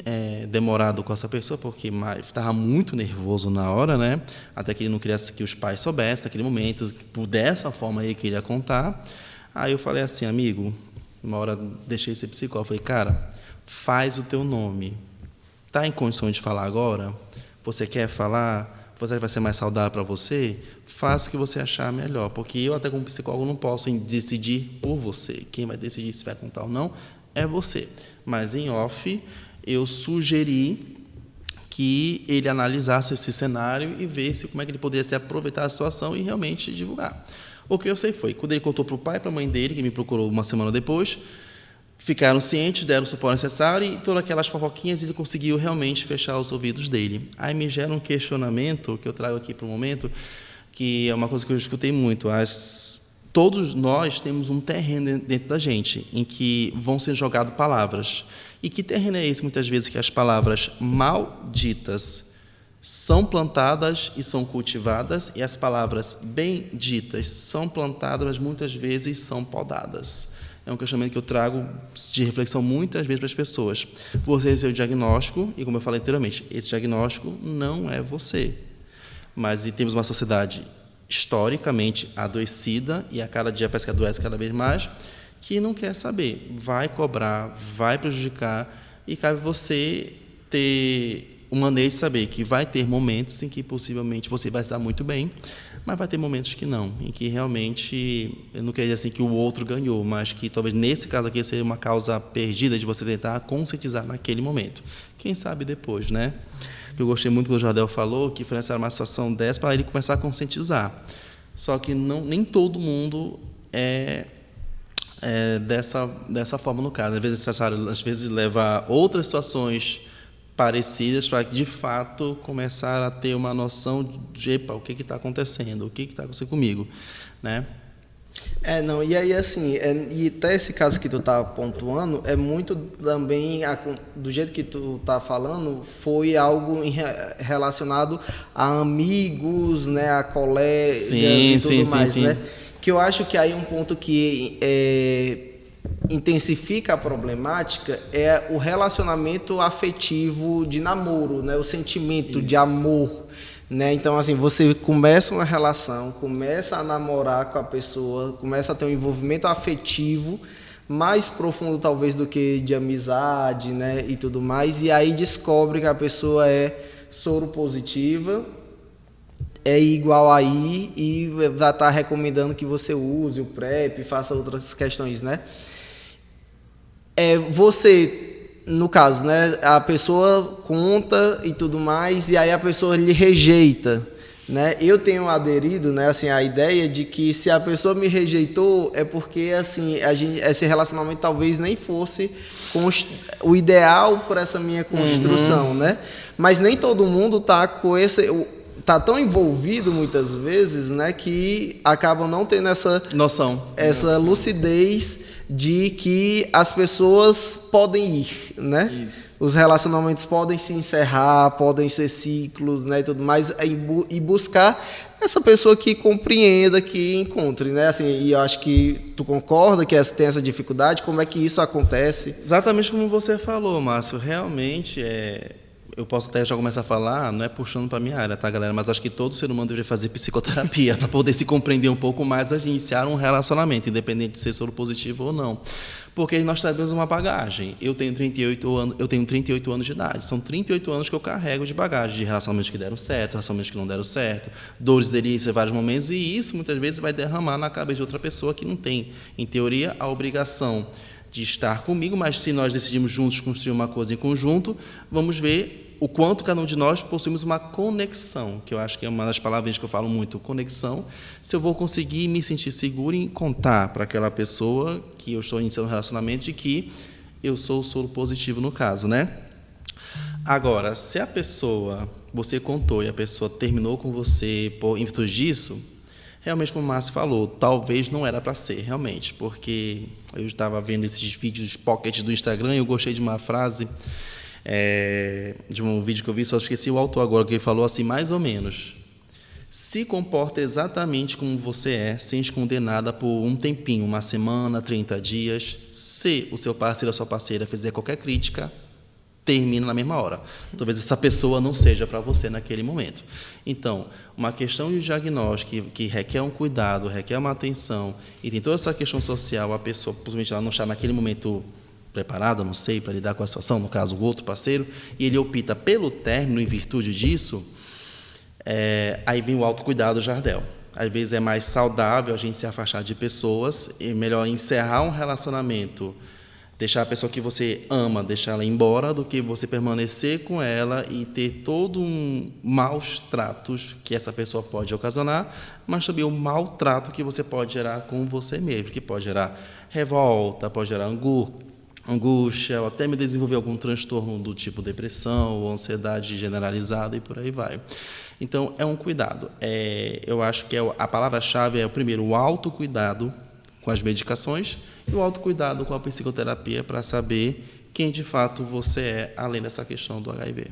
demorado com essa pessoa, porque estava muito nervoso na hora, né? Até que ele não queria que os pais soubessem naquele momento, dessa forma aí que ele ia contar. Aí eu falei assim, amigo, uma hora deixei ser psicólogo, falei, cara, faz o teu nome. Está em condições de falar agora? Você quer falar? Você vai ser mais saudável para você? Faça o que você achar melhor, porque eu até como psicólogo não posso decidir por você. Quem vai decidir se vai contar ou não é você. Mas, em off, eu sugeri que ele analisasse esse cenário e visse como é que ele poderia se aproveitar da situação e realmente divulgar. O que eu sei foi, quando ele contou para o pai e para a mãe dele, que me procurou uma semana depois, ficaram cientes, deram o suporte necessário e todas aquelas fofoquinhas ele conseguiu realmente fechar os ouvidos dele. Aí me gera um questionamento, que eu trago aqui para o momento, que é uma coisa que eu escutei muito, todos nós temos um terreno dentro da gente, em que vão ser jogadas palavras. E que terreno é esse, muitas vezes, que as palavras malditas são plantadas e são cultivadas, e as palavras benditas são plantadas, mas muitas vezes são podadas. É um questionamento que eu trago de reflexão muitas vezes para as pessoas. Você tem o diagnóstico, e como eu falei anteriormente, esse diagnóstico não é você. Mas temos uma sociedade historicamente adoecida, e a cada dia parece que adoece cada vez mais, que não quer saber, vai cobrar, vai prejudicar, e cabe você ter o manejo de saber que vai ter momentos em que possivelmente você vai se dar muito bem, mas vai ter momentos que não, em que realmente, eu não quero dizer assim que o outro ganhou, mas que talvez nesse caso aqui seja uma causa perdida de você tentar conscientizar naquele momento. Quem sabe depois, né? Eu gostei muito quando o Jardel falou que foi necessária uma situação dessa para ele começar a conscientizar. Só que nem todo mundo é dessa forma no caso. Às vezes é necessário levar outras situações parecidas para que, de fato, começar a ter uma noção de epa, o que está acontecendo, o que está acontecendo comigo, né? Não, e aí assim, e até esse caso que tu tá pontuando, é muito também, do jeito que tu tá falando, foi algo relacionado a amigos, né, a colegas e tudo mais, né? Que eu acho que aí um ponto que intensifica a problemática é o relacionamento afetivo de namoro, né, o sentimento de amor. Né? Então, assim, você começa uma relação, começa a namorar com a pessoa, começa a ter um envolvimento afetivo mais profundo, talvez, do que de amizade, né? E tudo mais, e aí descobre que a pessoa é soro positiva, é igual aí, e vai estar recomendando que você use o PrEP, faça outras questões, né? Você... No caso, né, a pessoa conta e tudo mais, e aí a pessoa lhe rejeita, né? Eu tenho aderido, né, assim, à ideia de que se a pessoa me rejeitou é porque assim, esse relacionamento talvez nem fosse o ideal para essa minha construção, né? Mas nem todo mundo tá tão envolvido muitas vezes, né, que acabam não tendo essa noção, lucidez de que as pessoas podem ir, né? Isso. Os relacionamentos podem se encerrar, podem ser ciclos, né, e tudo mais, e buscar essa pessoa que compreenda, que encontre, né? Assim, e eu acho que tu concorda que tem essa dificuldade. Como é que isso acontece? Exatamente como você falou, Márcio. Realmente eu posso até já começar a falar, não é puxando para a minha área, tá, galera? Mas acho que todo ser humano deveria fazer psicoterapia para poder se compreender um pouco mais antes de iniciar um relacionamento, independente de ser soro positivo ou não. Porque nós trazemos uma bagagem. Eu tenho 38 anos de idade. São 38 anos que eu carrego de bagagem, de relacionamentos que deram certo, relacionamentos que não deram certo, dores, delícias, vários momentos, e isso muitas vezes vai derramar na cabeça de outra pessoa que não tem, em teoria, a obrigação de estar comigo, mas se nós decidimos juntos construir uma coisa em conjunto, vamos ver o quanto cada um de nós possuímos uma conexão, que eu acho que é uma das palavras que eu falo muito, conexão, se eu vou conseguir me sentir seguro em contar para aquela pessoa que eu estou iniciando um relacionamento de que eu sou o soro positivo no caso, né? Agora, se a pessoa, você contou e a pessoa terminou com você em virtude disso, realmente, como o Márcio falou, talvez não era para ser, realmente, porque eu estava vendo esses vídeos pocket do Instagram e eu gostei de uma frase, de um vídeo que eu vi, só esqueci o autor agora, que ele falou assim, mais ou menos: se comporta exatamente como você é, sem esconder nada por um tempinho, uma semana, 30 dias. Se o seu parceiro ou a sua parceira fizer qualquer crítica, termina na mesma hora. Talvez essa pessoa não seja para você naquele momento. Então, uma questão de diagnóstico que requer um cuidado, requer uma atenção, e tem toda essa questão social, a pessoa, possivelmente, ela não está naquele momento preparada, não sei, para lidar com a situação, no caso, o outro parceiro, e ele opta pelo término em virtude disso, aí vem o autocuidado Jardel. Às vezes é mais saudável a gente se afastar de pessoas, e melhor encerrar um relacionamento, deixar a pessoa que você ama, deixar ela embora, do que você permanecer com ela e ter todo um maus tratos que essa pessoa pode ocasionar, mas também o maltrato que você pode gerar com você mesmo, que pode gerar revolta, pode gerar angústia, ou até me desenvolver algum transtorno do tipo depressão ou ansiedade generalizada e por aí vai. Então, é um cuidado. Eu acho que a palavra-chave é, primeiro, o autocuidado com as medicações e o autocuidado com a psicoterapia para saber quem de fato você é, além dessa questão do HIV.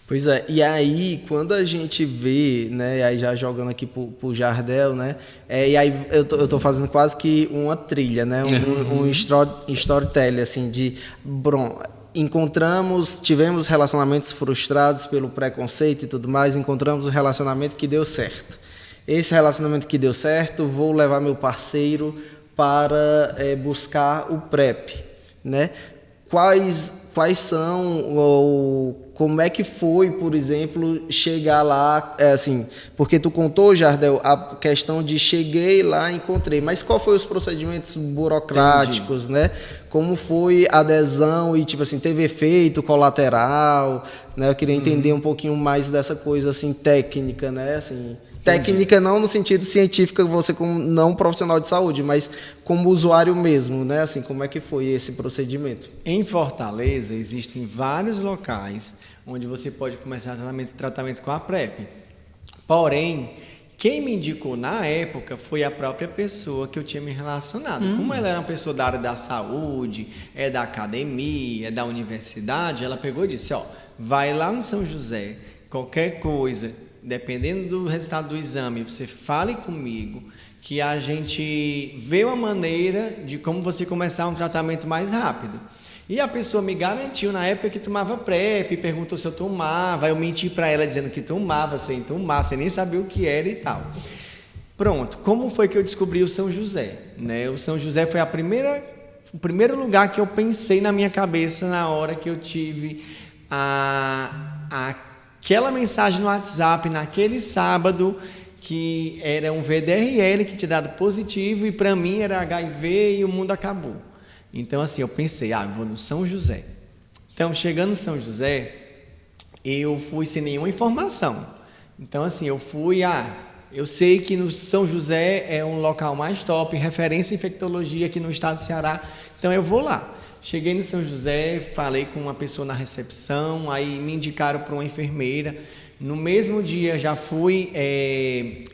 Pois é, e aí quando a gente vê, né, aí já jogando aqui pro Jardel, né, e aí eu tô fazendo quase que uma trilha, né, um storytelling, assim, tivemos relacionamentos frustrados pelo preconceito e tudo mais, encontramos um relacionamento que deu certo. Esse relacionamento que deu certo, vou levar meu parceiro para buscar o PrEP, né? Quais são, ou como é que foi, por exemplo, chegar lá, assim, porque tu contou, Jardel, a questão de cheguei lá, encontrei, mas qual foi os procedimentos burocráticos, né? Como foi a adesão e, tipo assim, teve efeito colateral, né? Eu queria entender um pouquinho mais dessa coisa, assim, técnica, né? Assim, técnica não no sentido científico, você como não profissional de saúde, mas como usuário mesmo, né? Assim, como é que foi esse procedimento? Em Fortaleza, existem vários locais onde você pode começar tratamento com a PrEP. Porém, quem me indicou na época foi a própria pessoa que eu tinha me relacionado. Como ela era uma pessoa da área da saúde, da academia, da universidade, ela pegou e disse, vai lá no São José, qualquer coisa, dependendo do resultado do exame, você fale comigo, que a gente vê uma maneira de como você começar um tratamento mais rápido. E a pessoa me garantiu na época que tomava PrEP, perguntou se eu tomava, eu menti para ela dizendo que tomava, sem tomar, sem nem saber o que era e tal. Pronto, como foi que eu descobri o São José? Né? O São José foi o primeiro lugar que eu pensei na minha cabeça na hora que eu tive aquela mensagem no WhatsApp, naquele sábado, que era um VDRL que tinha dado positivo e para mim era HIV e o mundo acabou. Então, assim, eu pensei, vou no São José. Então, chegando no São José, eu fui sem nenhuma informação. Então, assim, eu fui, eu sei que no São José é um local mais top, referência em infectologia aqui no estado do Ceará, então eu vou lá. Cheguei no São José, falei com uma pessoa na recepção, aí me indicaram para uma enfermeira. No mesmo dia já fui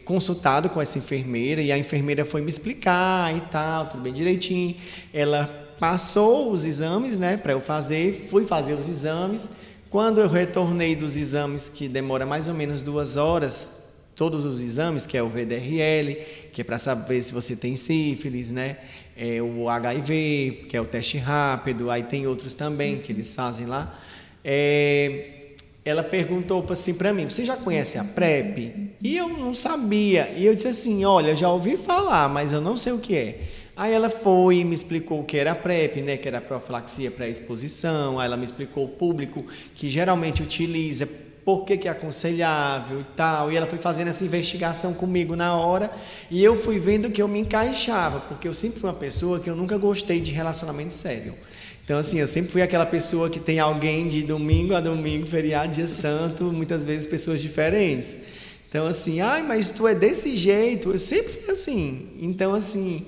consultado com essa enfermeira e a enfermeira foi me explicar e tal, tudo bem direitinho. Ela passou os exames, né, para eu fazer, fui fazer os exames. Quando eu retornei dos exames, que demora mais ou menos 2 horas, todos os exames, que é o VDRL, que é para saber se você tem sífilis, né, o HIV, que é o teste rápido, aí tem outros também que eles fazem lá. ela perguntou assim para mim, você já conhece a PrEP? E eu não sabia. E eu disse assim, olha, já ouvi falar, mas eu não sei o que é. Aí ela foi e me explicou o que era a PrEP, né, que era a profilaxia pré-exposição. Aí ela me explicou o público que geralmente utiliza, por que é aconselhável e tal. E ela foi fazendo essa investigação comigo na hora. E eu fui vendo que eu me encaixava, porque eu sempre fui uma pessoa que eu nunca gostei de relacionamento sério. Então, assim, eu sempre fui aquela pessoa que tem alguém de domingo a domingo, feriado, dia santo, muitas vezes pessoas diferentes. Então, assim, ai, mas tu é desse jeito. Eu sempre fui assim. Então, assim,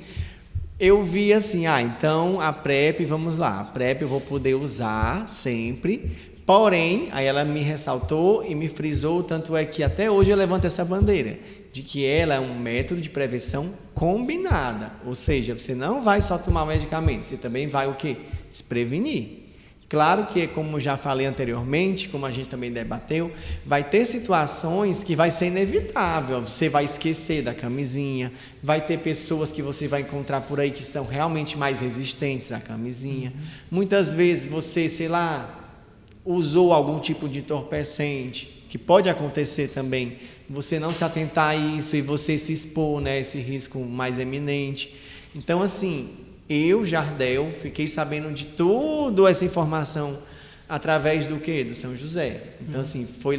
eu vi assim, então a PrEP, vamos lá, a PrEP eu vou poder usar sempre. Porém, aí ela me ressaltou e me frisou, tanto é que até hoje eu levanto essa bandeira, de que ela é um método de prevenção combinada. Ou seja, você não vai só tomar o medicamento, você também vai o quê? Se prevenir. Claro que, como já falei anteriormente, como a gente também debateu, vai ter situações que vai ser inevitável. Você vai esquecer da camisinha, vai ter pessoas que você vai encontrar por aí que são realmente mais resistentes à camisinha. Muitas vezes você, sei lá, usou algum tipo de entorpecente, que pode acontecer também, você não se atentar a isso e você se expor, né, esse risco mais eminente. Então, assim, eu, Jardel, fiquei sabendo de toda essa informação através do quê? Do São José. Então, assim, foi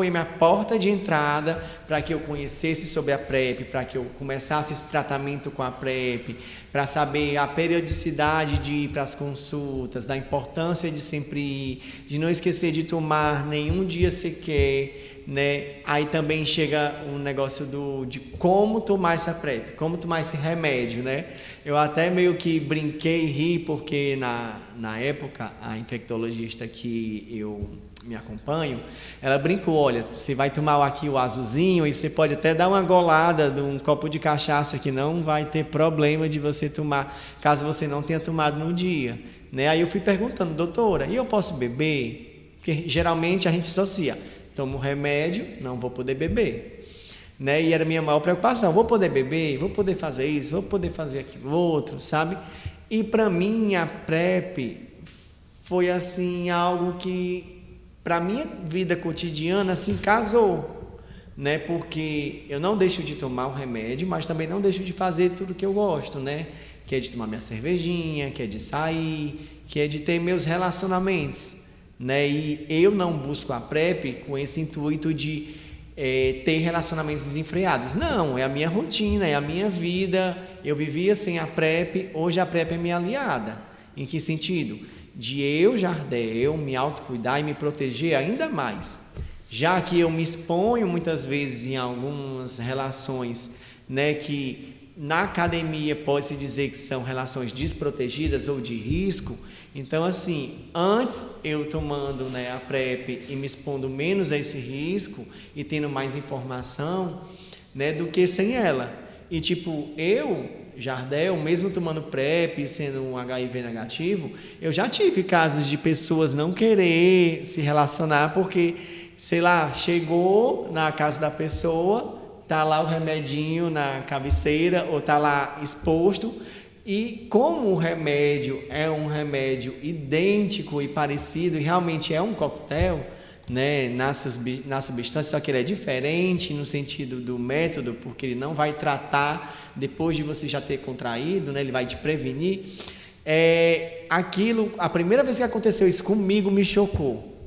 minha porta de entrada para que eu conhecesse sobre a PrEP, para que eu começasse esse tratamento com a PrEP, para saber a periodicidade de ir para as consultas, da importância de sempre ir, de não esquecer de tomar nenhum dia sequer, né? Aí também chega um negócio de como tomar essa PrEP, como tomar esse remédio, né? Eu até meio que brinquei e ri, porque na época, a infectologista que eu me acompanho, ela brincou, olha, você vai tomar aqui o azulzinho e você pode até dar uma golada de um copo de cachaça que não vai ter problema de você tomar, caso você não tenha tomado no dia, né? Aí eu fui perguntando, doutora, e eu posso beber? Porque geralmente a gente associa, tomo remédio, não vou poder beber, né? E era a minha maior preocupação, vou poder beber, vou poder fazer isso, vou poder fazer aquilo outro, sabe? E para mim a PrEP foi assim algo que para minha vida cotidiana assim casou, né? Porque eu não deixo de tomar o remédio, mas também não deixo de fazer tudo que eu gosto, né? Que é de tomar minha cervejinha, que é de sair, que é de ter meus relacionamentos, né? E eu não busco a PrEP com esse intuito de ter relacionamentos desenfreados. Não, é a minha rotina, é a minha vida. Eu vivia sem a PrEP, hoje a PrEP é minha aliada. Em que sentido? De eu, Jardel, me autocuidar e me proteger ainda mais. Já que eu me exponho muitas vezes em algumas relações, né, que na academia pode-se dizer que são relações desprotegidas ou de risco. Então, assim, antes eu tomando, né, a PrEP e me expondo menos a esse risco e tendo mais informação, né, do que sem ela. E tipo, eu, Jardel, mesmo tomando PrEP e sendo um HIV negativo, eu já tive casos de pessoas não querer se relacionar porque, sei lá, chegou na casa da pessoa, tá lá o remedinho na cabeceira ou tá lá exposto. E como o remédio é um remédio idêntico e parecido, e realmente é um coquetel, né, na substância, só que ele é diferente no sentido do método, porque ele não vai tratar depois de você já ter contraído, né, ele vai te prevenir. Aquilo, a primeira vez que aconteceu isso comigo me chocou,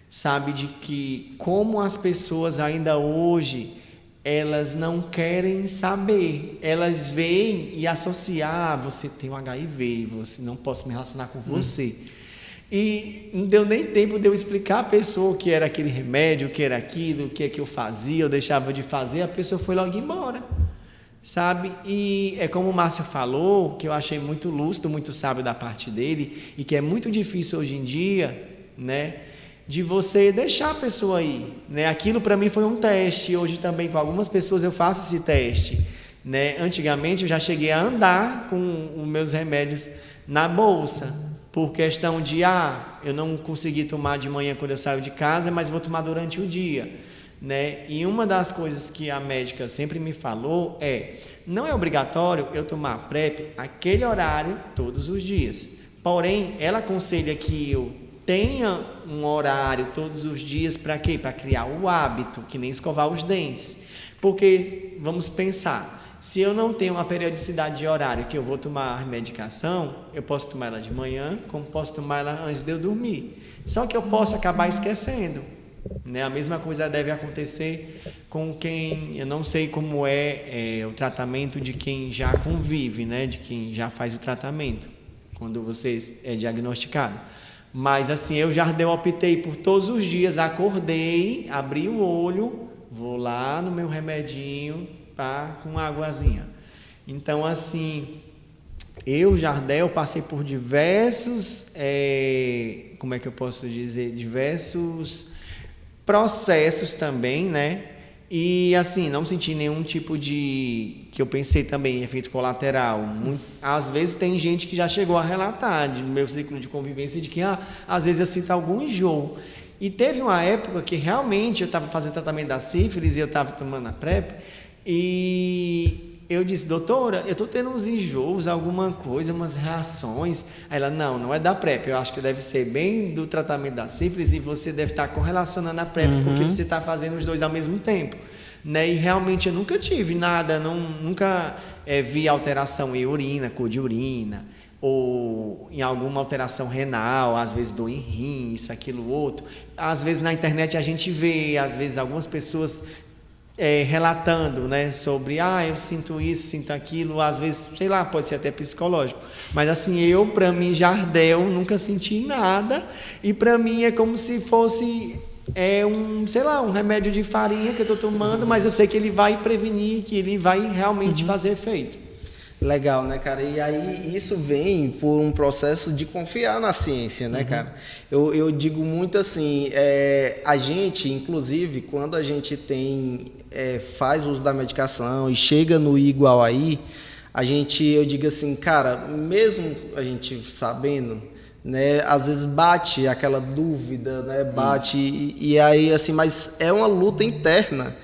sabe, de que como as pessoas ainda hoje elas não querem saber, elas veem e associam, você tem um HIV, você não posso me relacionar com você. E não deu nem tempo de eu explicar à pessoa o que era aquele remédio, o que era aquilo, o que é que eu fazia, eu deixava de fazer, a pessoa foi logo embora, sabe? E é como o Márcio falou, que eu achei muito lúcido, muito sábio da parte dele, e que é muito difícil hoje em dia, né, de você deixar a pessoa ir, né? Aquilo para mim foi um teste, hoje também com algumas pessoas eu faço esse teste, né? Antigamente eu já cheguei a andar com os meus remédios na bolsa, por questão de, eu não consegui tomar de manhã quando eu saio de casa, mas vou tomar durante o dia, né? E uma das coisas que a médica sempre me falou não é obrigatório eu tomar PrEP aquele horário todos os dias, porém ela aconselha que eu tenha um horário todos os dias para quê? Para criar o hábito, que nem escovar os dentes. Porque, vamos pensar, se eu não tenho uma periodicidade de horário que eu vou tomar medicação, eu posso tomar ela de manhã, como posso tomar ela antes de eu dormir. Só que eu posso acabar esquecendo, né? A mesma coisa deve acontecer com quem, eu não sei como é o tratamento de quem já convive, né? De quem já faz o tratamento, quando você é diagnosticado. Mas assim, eu optei por todos os dias, acordei, abri o olho, vou lá no meu remedinho, tá, com uma aguazinha. Então assim, Jardel, passei por diversos, como é que eu posso dizer, diversos processos também, né? E assim, não senti nenhum tipo de, que eu pensei também em efeito colateral. Às vezes tem gente que já chegou a relatar no meu ciclo de convivência de que às vezes eu sinto algum enjoo. E teve uma época que realmente eu estava fazendo tratamento da sífilis e eu estava tomando a PrEP e eu disse, doutora, eu estou tendo uns enjoos, alguma coisa, umas reações. Aí ela, não é da PrEP, eu acho que deve ser bem do tratamento da sífilis e você deve estar correlacionando a PrEP, porque você está fazendo os dois ao mesmo tempo. Né? E realmente eu nunca tive nada, nunca vi alteração em urina, cor de urina, ou em alguma alteração renal, às vezes dor em rim, isso, aquilo, outro. Às vezes na internet a gente vê, às vezes algumas pessoas relatando, né, sobre, eu sinto isso, sinto aquilo, às vezes, sei lá, pode ser até psicológico, mas assim, para mim, Jardel, nunca senti nada, e para mim é como se fosse um remédio de farinha que eu estou tomando, mas eu sei que ele vai prevenir, que ele vai realmente fazer efeito. Legal, né, cara? E aí isso vem por um processo de confiar na ciência, né, cara? Eu digo muito assim, a gente, inclusive, quando a gente faz uso da medicação e chega no igual aí, eu digo assim, cara, mesmo a gente sabendo, né, às vezes bate aquela dúvida, né, e aí assim, mas é uma luta interna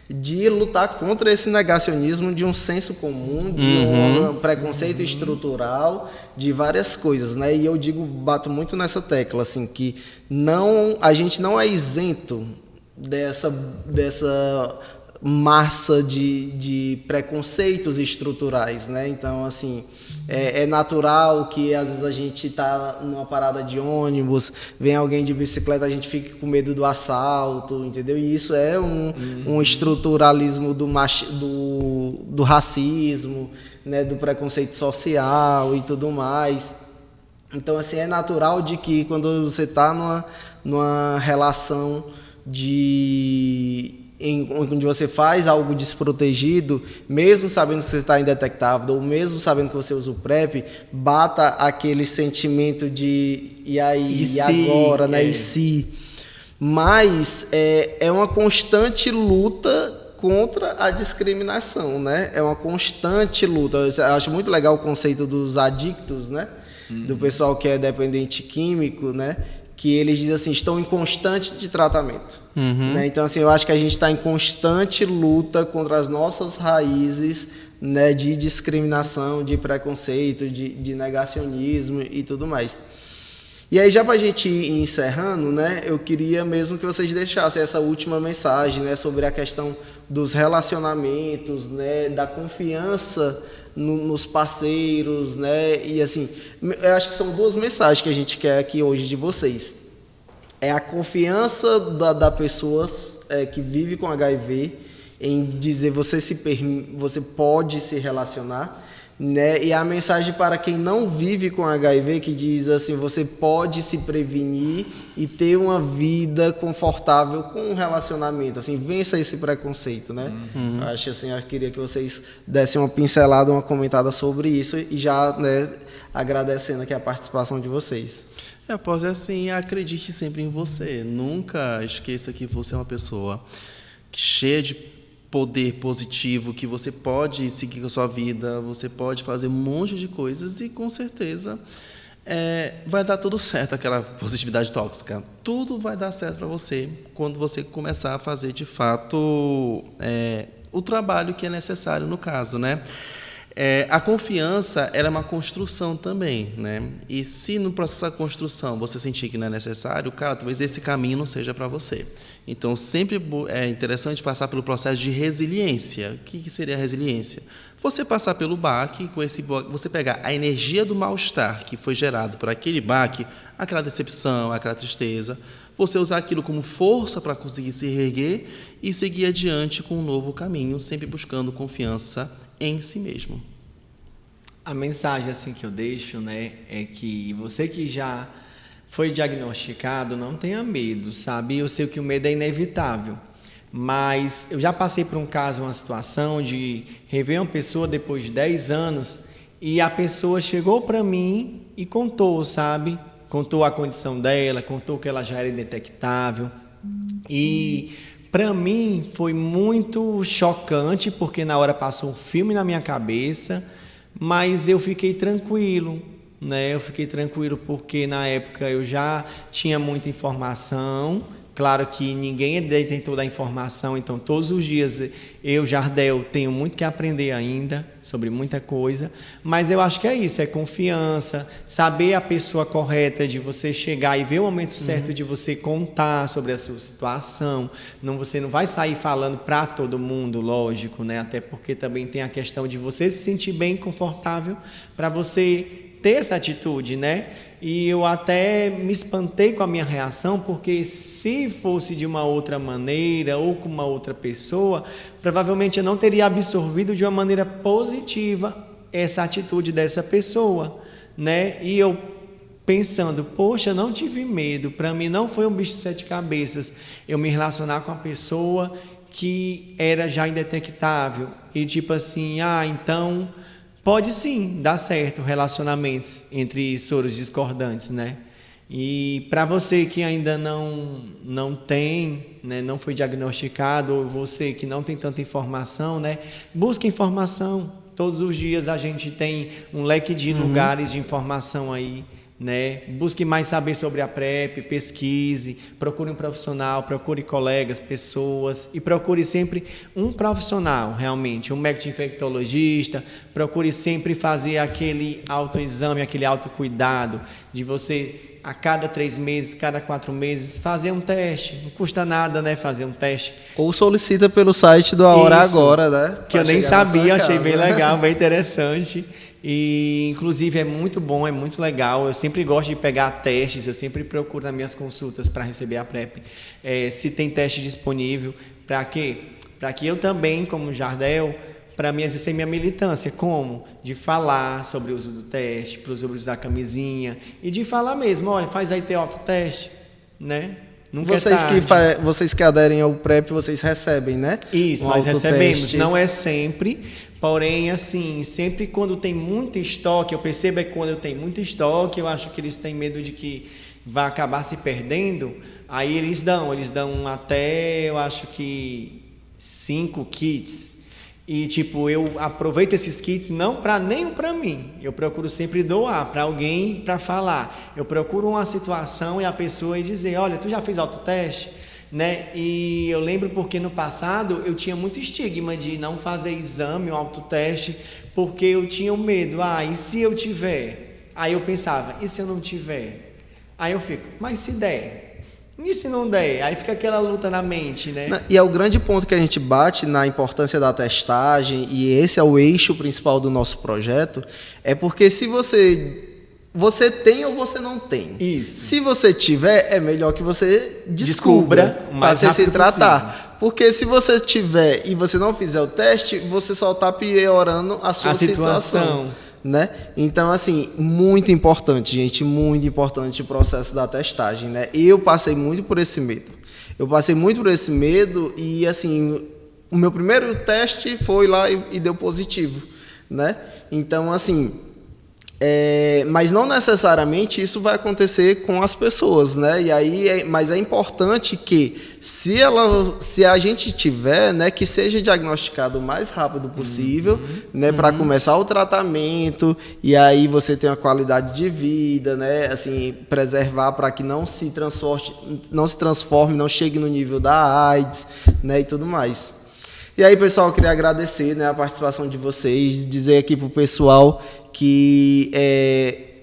de lutar contra esse negacionismo de um senso comum, de um preconceito estrutural, de várias coisas, né? E eu bato muito nessa tecla, assim, que a gente não é isento dessa massa de preconceitos estruturais, né? Então, assim, é natural que às vezes a gente está numa parada de ônibus, vem alguém de bicicleta, a gente fica com medo do assalto, entendeu? E isso é um estruturalismo do racismo, né? Do preconceito social e tudo mais. Então, assim, é natural de que quando você está numa relação onde você faz algo desprotegido, mesmo sabendo que você está indetectável, ou mesmo sabendo que você usa o PrEP, bata aquele sentimento de e aí, e agora, né? E se. Mas é uma constante luta contra a discriminação, né? É uma constante luta. Eu acho muito legal o conceito dos adictos, né? Do pessoal que é dependente químico, né? Que eles dizem assim, estão em constante de tratamento. Né? Então, assim, eu acho que a gente está em constante luta contra as nossas raízes, né, de discriminação, de preconceito, de negacionismo e tudo mais. E aí, já para a gente ir encerrando, né, eu queria mesmo que vocês deixassem essa última mensagem, né, sobre a questão dos relacionamentos, né, da confiança nos parceiros, né? E assim, eu acho que são duas mensagens que a gente quer aqui hoje de vocês. É a confiança da pessoa que vive com HIV em dizer você pode se relacionar, né? E a mensagem para quem não vive com HIV que diz assim, você pode se prevenir e ter uma vida confortável com um relacionamento, assim, vença esse preconceito, né? Acho assim, eu queria que vocês dessem uma pincelada, uma comentada sobre isso e já, né, agradecendo aqui a participação de vocês. Após assim, acredite sempre em você, nunca esqueça que você é uma pessoa cheia de poder positivo, que você pode seguir com a sua vida, você pode fazer um monte de coisas e com certeza vai dar tudo certo, aquela positividade tóxica. Tudo vai dar certo para você quando você começar a fazer de fato o trabalho que é necessário no caso, né? A confiança ela é uma construção também, né? E se no processo da construção você sentir que não é necessário, cara, talvez esse caminho não seja para você. Então, sempre é interessante passar pelo processo de resiliência. O que seria a resiliência? Você passar pelo baque, você pegar a energia do mal-estar que foi gerado por aquele baque, aquela decepção, aquela tristeza, você usar aquilo como força para conseguir se reerguer e seguir adiante com um novo caminho, sempre buscando confiança em si mesmo. A mensagem assim que eu deixo, né, é que você que já foi diagnosticado, não tenha medo, sabe? Eu sei que o medo é inevitável, mas eu já passei por um caso, uma situação de rever uma pessoa depois de 10 anos e a pessoa chegou para mim e contou, sabe? Contou a condição dela, contou que ela já era indetectável e para mim foi muito chocante, porque na hora passou um filme na minha cabeça, mas eu fiquei tranquilo, né? Eu fiquei tranquilo porque na época eu já tinha muita informação. Claro que ninguém é detentor da informação, então todos os dias eu, Jardel, tenho muito que aprender ainda sobre muita coisa, mas eu acho que é isso, é confiança, saber a pessoa correta de você chegar e ver o momento certo de você contar sobre a sua situação. Você não vai sair falando para todo mundo, lógico, né? Até porque também tem a questão de você se sentir bem confortável para você ter essa atitude, né? E eu até me espantei com a minha reação, porque se fosse de uma outra maneira ou com uma outra pessoa, provavelmente eu não teria absorvido de uma maneira positiva essa atitude dessa pessoa, né? E eu pensando, poxa, não tive medo, para mim não foi um bicho de 7 cabeças eu me relacionar com a pessoa que era já indetectável e tipo assim, então pode sim dar certo relacionamentos entre soros discordantes, né? E para você que ainda não tem, né, não foi diagnosticado, ou você que não tem tanta informação, né, busque informação. Todos os dias a gente tem um leque de lugares de informação aí, né? Busque mais saber sobre a PrEP, pesquise, procure um profissional, procure colegas, pessoas e procure sempre um profissional, realmente, um médico infectologista. Procure sempre fazer aquele autoexame, aquele autocuidado de você a cada 3 meses, cada 4 meses, fazer um teste. Não custa nada, né? Fazer um teste. Ou solicita pelo site do A Hora Agora, né? Que eu nem sabia, achei bem legal, bem interessante. E, inclusive, é muito bom, é muito legal. Eu sempre gosto de pegar testes, eu sempre procuro nas minhas consultas para receber a PrEP, se tem teste disponível. Para quê? Para que eu também, como Jardel, para mim exercer minha militância. Como? De falar sobre o uso do teste, para o uso da camisinha, e de falar mesmo, olha, faz aí teu autoteste, né? Nunca Vocês que aderem ao PrEP, vocês recebem, né? Isso, nós recebemos. Não é sempre, porém, assim, sempre quando tem muito estoque, eu percebo que quando tem muito estoque, eu acho que eles têm medo de que vai acabar se perdendo, aí eles dão até, eu acho que 5 kits. E, tipo, eu aproveito esses kits não para nenhum para mim. Eu procuro sempre doar para alguém para falar. Eu procuro uma situação e a pessoa dizer, olha, tu já fez autoteste? Né? E eu lembro porque no passado eu tinha muito estigma de não fazer exame ou autoteste, porque eu tinha um medo. E se eu tiver? Aí eu pensava, e se eu não tiver? Aí eu fico, mas se der? E se não der? Aí fica aquela luta na mente, né? E é o grande ponto que a gente bate na importância da testagem, e esse é o eixo principal do nosso projeto, é porque se você tem ou você não tem. Isso. Se você tiver, é melhor que você descubra para você se tratar. Possível. Porque se você tiver e você não fizer o teste, você só está piorando a sua situação. Né? Então, assim, muito importante, gente, muito importante o processo da testagem, né? Eu passei muito por esse medo. E, assim, o meu primeiro teste foi lá e deu positivo, né? Então, assim, mas não necessariamente isso vai acontecer com as pessoas, né? E aí, mas é importante que se a gente tiver, né, que seja diagnosticado o mais rápido possível, né, para começar o tratamento, e aí você tem uma qualidade de vida, né, assim, preservar para que não se transforme, não chegue no nível da AIDS, né, e tudo mais. E aí, pessoal, eu queria agradecer, né, a participação de vocês, dizer aqui pro pessoal que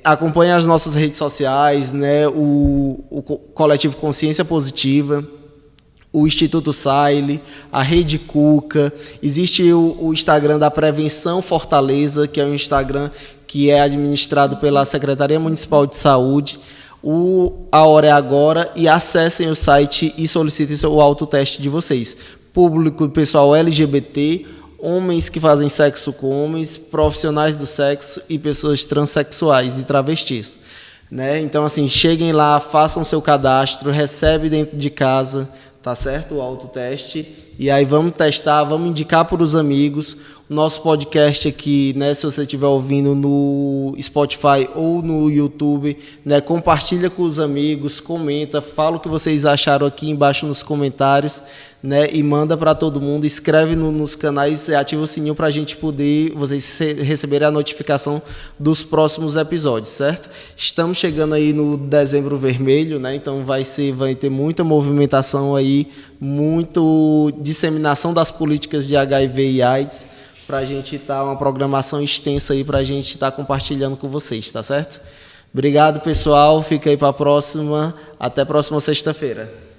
acompanha as nossas redes sociais, né, o Coletivo Consciência Positiva, o Instituto Saile, a Rede Cuca, existe o Instagram da Prevenção Fortaleza, que é um Instagram que é administrado pela Secretaria Municipal de Saúde. A hora é agora, e acessem o site e solicitem o autoteste de vocês. Público, pessoal LGBT, homens que fazem sexo com homens, profissionais do sexo e pessoas transexuais e travestis, né? Então, assim, cheguem lá, façam seu cadastro, recebe dentro de casa, tá certo? O autoteste. E aí vamos testar, vamos indicar para os amigos. O nosso podcast aqui, né, se você estiver ouvindo no Spotify ou no YouTube, né, compartilha com os amigos, comenta, fala o que vocês acharam aqui embaixo nos comentários, né, e manda para todo mundo, escreve nos canais e ativa o sininho para a gente poder, vocês receberem a notificação dos próximos episódios, certo? Estamos chegando aí no Dezembro Vermelho, né, então vai ter muita movimentação aí, muito disseminação das políticas de HIV e AIDS, para a gente estar uma programação extensa aí, para a gente estar compartilhando com vocês, tá certo? Obrigado, pessoal. Fica aí para a próxima. Até a próxima sexta-feira.